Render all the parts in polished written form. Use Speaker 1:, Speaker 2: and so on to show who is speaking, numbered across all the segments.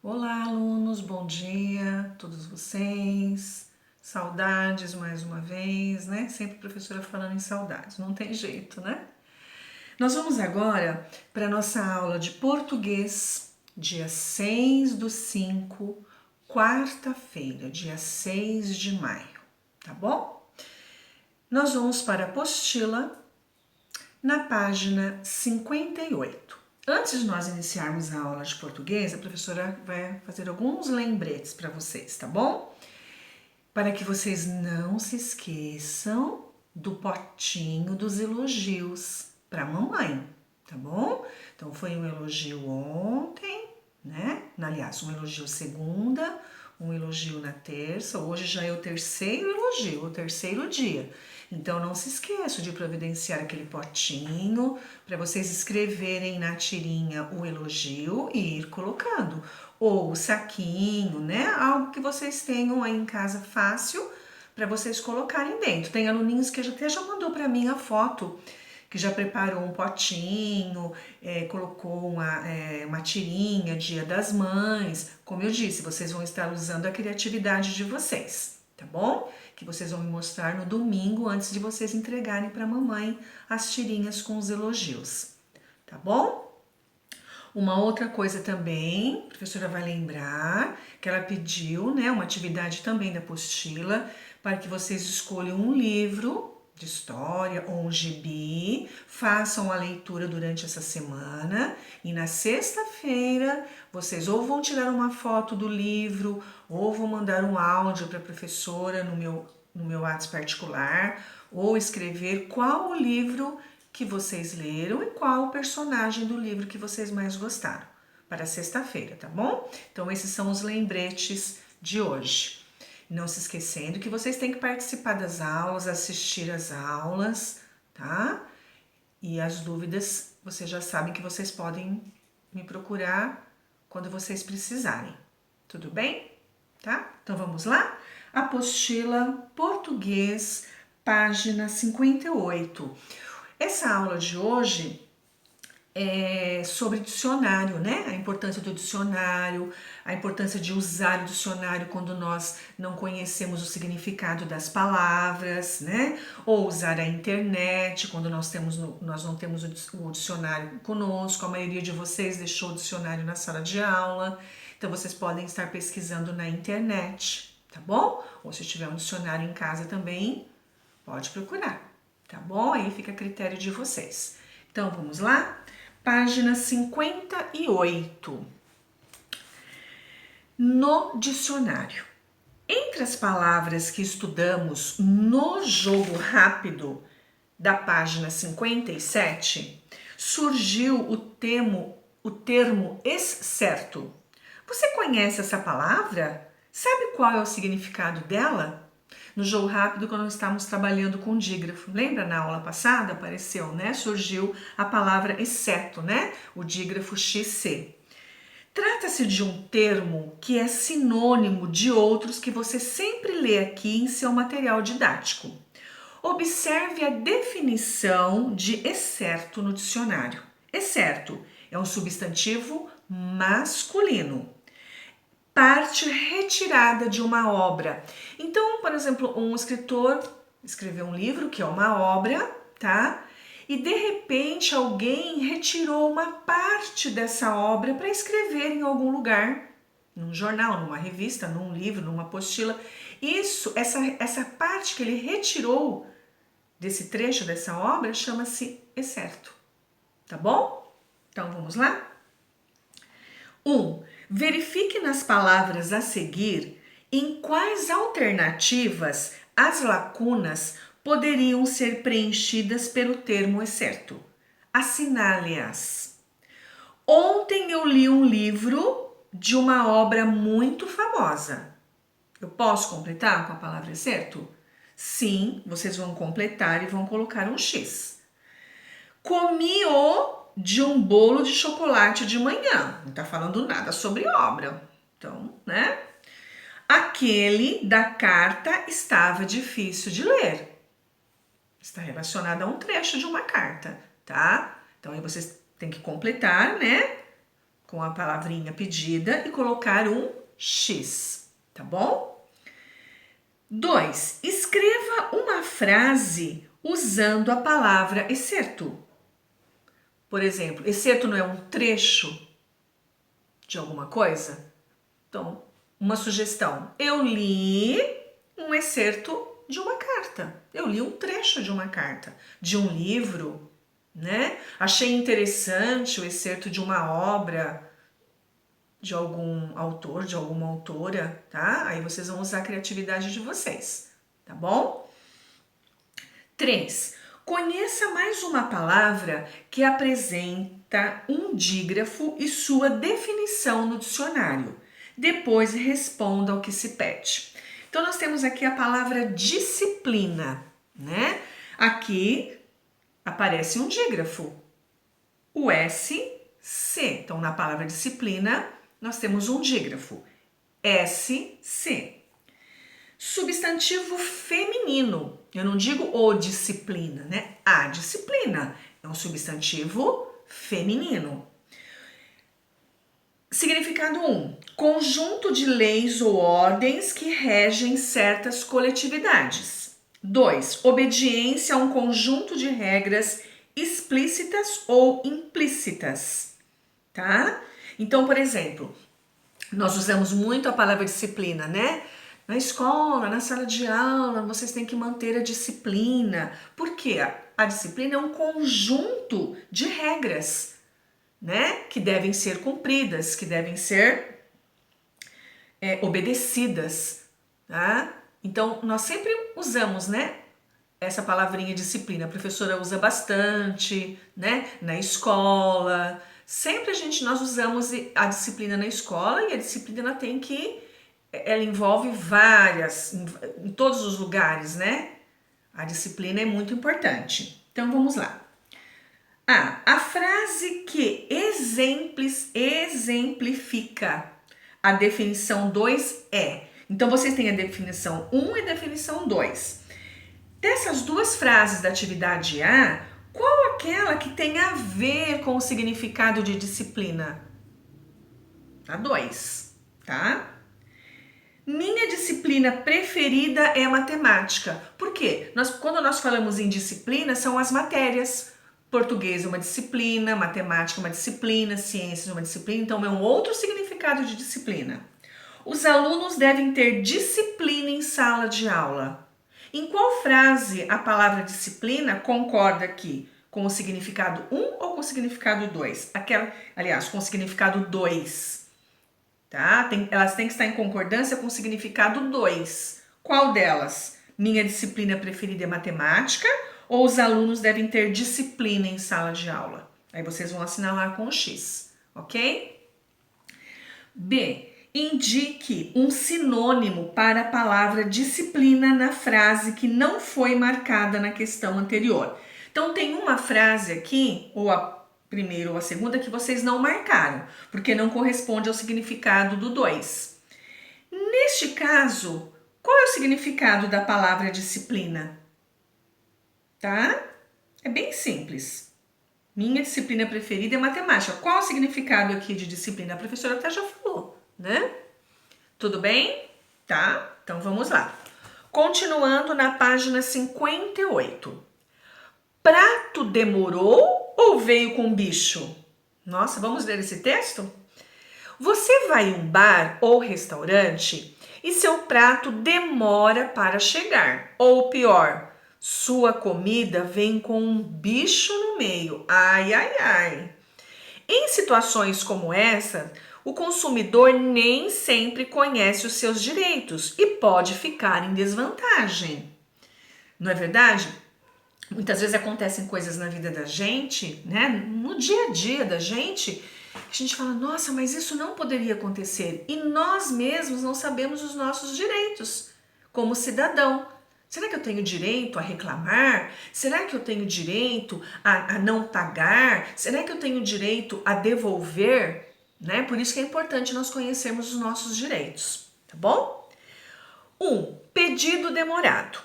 Speaker 1: Olá, alunos, bom dia, todos vocês. Saudades mais uma vez, né? Sempre a professora falando em saudades, não tem jeito, né? Nós vamos agora para a nossa aula de português, dia 6/5, quarta-feira, dia 6 de maio, tá bom? Nós vamos para a apostila na página 58. Antes de nós iniciarmos a aula de português, a professora vai fazer alguns lembretes para vocês, tá bom? Para que vocês não se esqueçam do potinho dos elogios para a mamãe, tá bom? Então foi um elogio ontem, né? Aliás, um elogio segunda, um elogio na terça, hoje já é o terceiro elogio, o terceiro dia. Então não se esqueça de providenciar aquele potinho para vocês escreverem na tirinha o elogio e ir colocando. Ou o saquinho, né? Algo que vocês tenham aí em casa fácil para vocês colocarem dentro. Tem aluninhos que até já mandou para mim a foto, que já preparou um potinho, colocou uma tirinha, Dia das Mães. Como eu disse, vocês vão estar usando a criatividade de vocês, tá bom? Que vocês vão me mostrar no domingo antes de vocês entregarem para a mamãe as tirinhas com os elogios, tá bom? Uma outra coisa também, a professora vai lembrar que ela pediu, né, uma atividade também da apostila para que vocês escolham um livro de história ou um gibi, façam a leitura durante essa semana e na sexta-feira vocês ou vão tirar uma foto do livro ou vão mandar um áudio para a professora no meu WhatsApp particular ou escrever qual o livro que vocês leram e qual o personagem do livro que vocês mais gostaram para sexta-feira, tá bom? Então esses são os lembretes de hoje. Não se esquecendo que vocês têm que participar das aulas, assistir às aulas, tá? E as dúvidas, vocês já sabem que vocês podem me procurar quando vocês precisarem. Tudo bem? Tá? Então vamos lá? Apostila Português, página 58. Essa aula de hoje é sobre dicionário, né? A importância do dicionário, a importância de usar o dicionário quando nós não conhecemos o significado das palavras, né? Ou usar a internet quando nós não temos o dicionário conosco. A maioria de vocês deixou o dicionário na sala de aula, então vocês podem estar pesquisando na internet, tá bom? Ou se tiver um dicionário em casa também, pode procurar, tá bom? Aí fica a critério de vocês. Então vamos lá? Página 58. No dicionário. Entre as palavras que estudamos no jogo rápido da página 57, surgiu o termo excerto. Você conhece essa palavra? Sabe qual é o significado dela? No jogo rápido, quando estávamos trabalhando com dígrafo, lembra na aula passada? Apareceu, né? Surgiu a palavra exceto, né? O dígrafo XC. Trata-se de um termo que é sinônimo de outros que você sempre lê aqui em seu material didático. Observe a definição de excerto no dicionário. Excerto é um substantivo masculino, parte retirada de uma obra. Então, por exemplo, um escritor escreveu um livro que é uma obra, tá? E de repente alguém retirou uma parte dessa obra para escrever em algum lugar, num jornal, numa revista, num livro, numa apostila. Essa parte que ele retirou desse trecho dessa obra chama-se excerto, tá bom? Então vamos lá? 1. Verifique nas palavras a seguir em quais alternativas as lacunas poderiam ser preenchidas pelo termo excerto. Assinale-as. Ontem eu li um livro de uma obra muito famosa. Eu posso completar com a palavra excerto? Sim, vocês vão completar e vão colocar um X. Comi de um bolo de chocolate de manhã. Não está falando nada sobre obra. Então, né? Aquele da carta estava difícil de ler. Está relacionado a um trecho de uma carta, tá? Então aí vocês têm que completar, né? com a palavrinha pedida e colocar um X, tá bom? 2. Escreva uma frase usando a palavra excerto. Por exemplo, excerto não é um trecho de alguma coisa? Então, uma sugestão. Eu li um excerto de uma carta. Eu li um trecho de uma carta, de um livro, né? Achei interessante o excerto de uma obra de algum autor, de alguma autora, tá? Aí vocês vão usar a criatividade de vocês, tá bom? 3. Conheça mais uma palavra que apresenta um dígrafo e sua definição no dicionário. Depois responda ao que se pede. Então, nós temos aqui a palavra disciplina, né? Aqui aparece um dígrafo, o SC. Então, na palavra disciplina, nós temos um dígrafo, SC. Substantivo feminino. Eu não digo o disciplina, né? A disciplina é um substantivo feminino. Significado 1. Conjunto de leis ou ordens que regem certas coletividades. 2. Obediência a um conjunto de regras explícitas ou implícitas, tá? Então, por exemplo, nós usamos muito a palavra disciplina, né? Na escola, na sala de aula, vocês têm que manter a disciplina. Por quê? A disciplina é um conjunto de regras, né? Que devem ser cumpridas, que devem ser obedecidas, tá? Então, nós sempre usamos, né? Essa palavrinha disciplina. A professora usa bastante, né? Na escola. Sempre nós usamos a disciplina na escola e a disciplina ela envolve várias, em todos os lugares, né? A disciplina é muito importante. Então, vamos lá. A frase que exemplifica a definição 2 é. Então, vocês têm a definição 1 e a definição 2. Dessas duas frases da atividade A, qual aquela que tem a ver com o significado de disciplina? A 2, tá? Minha disciplina preferida é a matemática. Por quê? Quando nós falamos em disciplina, são as matérias. Português é uma disciplina, matemática é uma disciplina, ciências é uma disciplina, então é um outro significado de disciplina. Os alunos devem ter disciplina em sala de aula. Em qual frase a palavra disciplina concorda aqui? Com o significado 1 ou com o significado 2? Aliás, com o significado 2. Tá? Elas têm que estar em concordância com o significado 2. Qual delas? Minha disciplina preferida é matemática ou os alunos devem ter disciplina em sala de aula? Aí vocês vão assinalar com o X, ok? B. Indique um sinônimo para a palavra disciplina na frase que não foi marcada na questão anterior. Então, tem uma frase aqui, ou a primeira ou a segunda, que vocês não marcaram, porque não corresponde ao significado do 2. Neste caso, qual é o significado da palavra disciplina? Tá? É bem simples. Minha disciplina preferida é matemática. Qual o significado aqui de disciplina? A professora até já falou, né? Tudo bem? Tá? Então vamos lá. Continuando na página 58. Prato demorou ou veio com bicho? Nossa, vamos ler esse texto? Você vai em um bar ou restaurante e seu prato demora para chegar. Ou pior, sua comida vem com um bicho no meio. Ai, ai, ai. Em situações como essa, o consumidor nem sempre conhece os seus direitos e pode ficar em desvantagem. Não é verdade? Muitas vezes acontecem coisas na vida da gente, né? No dia a dia da gente, a gente fala, nossa, mas isso não poderia acontecer. E nós mesmos não sabemos os nossos direitos como cidadão. Será que eu tenho direito a reclamar? Será que eu tenho direito a não pagar? Será que eu tenho direito a devolver? Né? Por isso que é importante nós conhecermos os nossos direitos, tá bom? 1. Pedido demorado.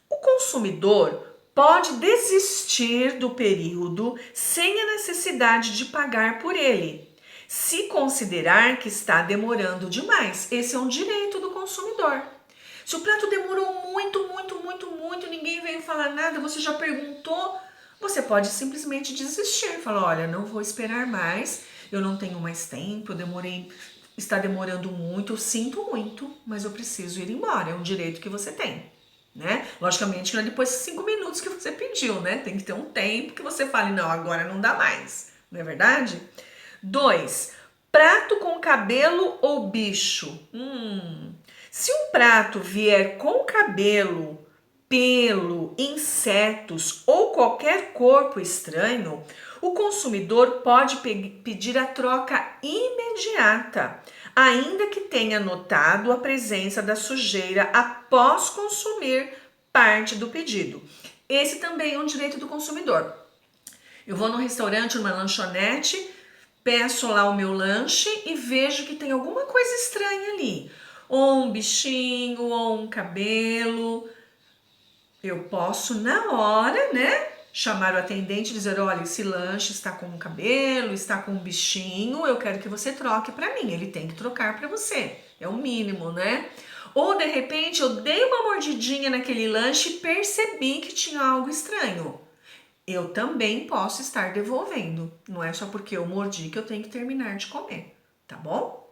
Speaker 1: O consumidor pode desistir do período sem a necessidade de pagar por ele. se considerar que está demorando demais. Esse é um direito do consumidor. Se o prato demorou muito, ninguém veio falar nada, você já perguntou, você pode simplesmente desistir. Falar, olha, não vou esperar mais, eu não tenho mais tempo, está demorando muito, eu sinto muito, mas eu preciso ir embora. É um direito que você tem, né? Logicamente que não é depois de 5 minutos que você pediu, né? Tem que ter um tempo que você fale, não, agora não dá mais. Não é verdade? 2. Prato com cabelo ou bicho? Se um prato vier com cabelo, pelo, insetos ou qualquer corpo estranho, o consumidor pode pedir a troca imediata, ainda que tenha notado a presença da sujeira após consumir parte do pedido. Esse também é um direito do consumidor. Eu vou num restaurante, numa lanchonete, peço lá o meu lanche e vejo que tem alguma coisa estranha ali. Ou um bichinho, ou um cabelo. Eu posso, na hora, né, chamar o atendente e dizer, olha, esse lanche está com um cabelo, está com um bichinho, eu quero que você troque para mim. Ele tem que trocar para você. É o mínimo, né? Ou, de repente, eu dei uma mordidinha naquele lanche e percebi que tinha algo estranho. Eu também posso estar devolvendo. Não é só porque eu mordi que eu tenho que terminar de comer, tá bom?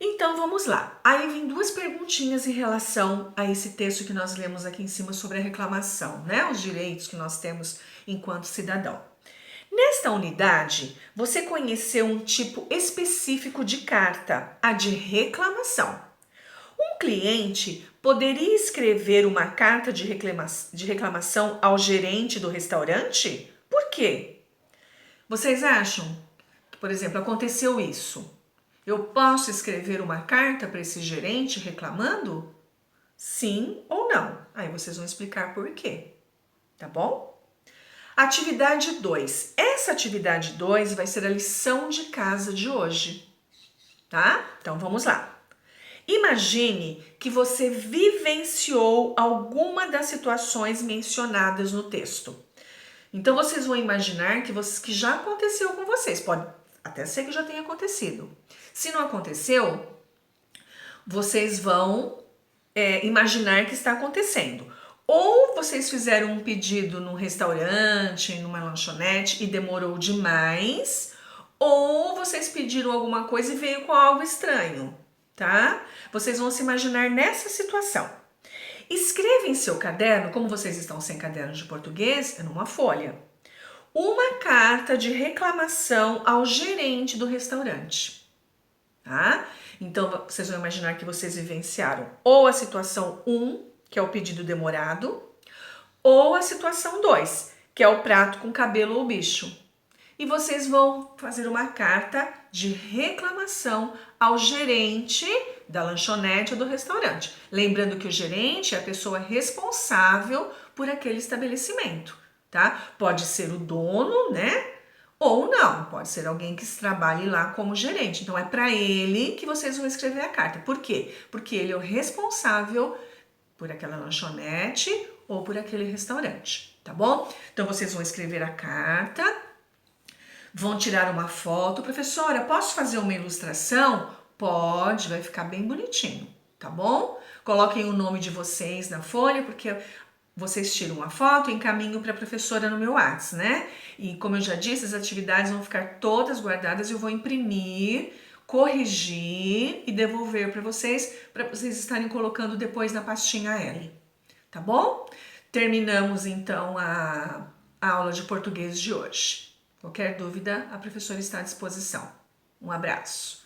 Speaker 1: Então vamos lá. Aí vem duas perguntinhas em relação a esse texto que nós lemos aqui em cima sobre a reclamação, né? Os direitos que nós temos enquanto cidadão. Nesta unidade, você conheceu um tipo específico de carta, a de reclamação. Um cliente poderia escrever uma carta de reclamação ao gerente do restaurante? Por quê? Vocês acham que, por exemplo, aconteceu isso? Eu posso escrever uma carta para esse gerente reclamando? Sim ou não? Aí vocês vão explicar por quê, tá bom? Atividade 2. Essa atividade 2 vai ser a lição de casa de hoje, tá? Então vamos lá. Imagine que você vivenciou alguma das situações mencionadas no texto. Então vocês vão imaginar que já aconteceu com vocês. Pode até ser que já tenha acontecido. Se não aconteceu, vocês vão imaginar que está acontecendo. Ou vocês fizeram um pedido num restaurante, numa lanchonete e demorou demais, ou vocês pediram alguma coisa e veio com algo estranho, tá? Vocês vão se imaginar nessa situação. Escreva em seu caderno, como vocês estão sem caderno de português, é numa folha, uma carta de reclamação ao gerente do restaurante, tá? Então, vocês vão imaginar que vocês vivenciaram ou a situação 1, que é o pedido demorado, ou a situação 2, que é o prato com cabelo ou bicho. E vocês vão fazer uma carta de reclamação ao gerente da lanchonete ou do restaurante. Lembrando que o gerente é a pessoa responsável por aquele estabelecimento, tá? Pode ser o dono, né? Ou não, pode ser alguém que trabalhe lá como gerente. Então é para ele que vocês vão escrever a carta. Por quê? Porque ele é o responsável por aquela lanchonete ou por aquele restaurante, tá bom? Então vocês vão escrever a carta, vão tirar uma foto. Professora, posso fazer uma ilustração? Pode, vai ficar bem bonitinho, tá bom? Coloquem o nome de vocês na folha, porque vocês tiram uma foto e encaminham para a professora no meu WhatsApp, né? E como eu já disse, as atividades vão ficar todas guardadas e eu vou imprimir, corrigir e devolver para vocês estarem colocando depois na pastinha L, tá bom? Terminamos então a aula de português de hoje. Qualquer dúvida, a professora está à disposição. Um abraço.